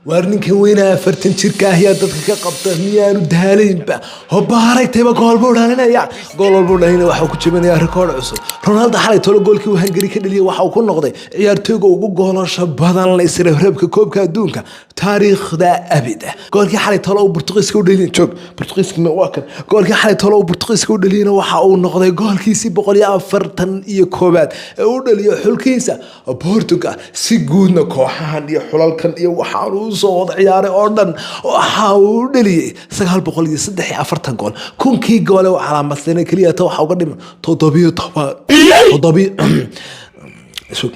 وارنك وين فرتن شركة هي تدك قبضة ميان ودهالين بقى هبارك تبى جول بورد هنا يا جول بورد هنا وحنا كتشبنا يا ريكورد عصر رونالدو حالي تلو جول كي وهنجري كده اللي وحنا كل نقطة عيار تيجو وجول شبهنا اللي يصير هرب كوب كدونك تاريخ ده أبدا جول كي حالي تلو برتقيس كودلين شوف برتقيس مواكب جول كي حالي تلو برتقيس كودلين وحنا نقطة جول كي سي بقول يا فرتن يكوبات ودلي حل كيسة برتقال سيجودنا كوحان يحلال كان يوحنا صوت عياري أردن وحاول سجال بقولي صدق يا فرتن جول كون كي جول وعلى مثلنا كلية توحى وقدم تطبيع طبعا تطبيع شو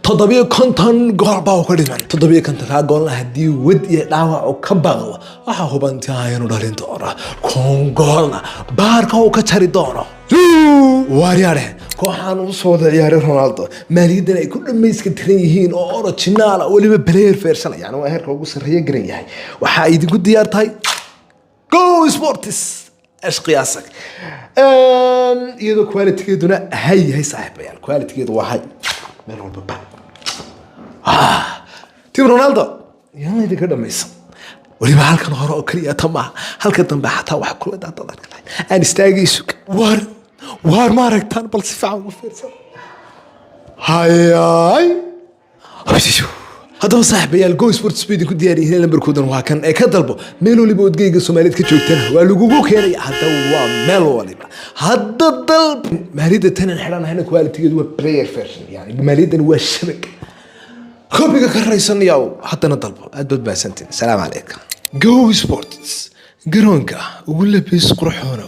تطبيع كنتن جول باوكريمان تطبيع كنتن جول هدي ود يدعوا وكبغوا وحاول بنتي نودالين دورا كون جولنا باركا وكتري دورا وارياره كوحان وصوت عياري رونالدو ماليدنا ay ku dhameyskan yihiin oo original waliba player version yani waa heerka ugu sareeya garan yahay waxa ay idinku diyaar tahay go sports ashqiyaasak iyadoo quality-geeduna hay saaxiibayaal quality-geedu waa hay meel walba tim Ronaldo yana idinka dhameysan waliba halkan hore oo kaliya tama halka dambe xataa wax kula daadad aan istaagayso waar ma aragtaan bal si fiican u fiirsan hayay haddaba saaxiibayaal go sports speed ku diyaariyeen lambarkoodan waa kan ee ka dalbo meel waliba odgeyga Soomaaliyeed ka joogtaan waa lagugu keenay hadda waa meel waliba hadda dalb maalida tan xiraan hayna quality-geedu waa player version yani maalidan waa shabak koobiga ka raysan yaw haddana dalbo aad badbaasantiin salaam alaykum go sports garoonka ugu labis qurxoon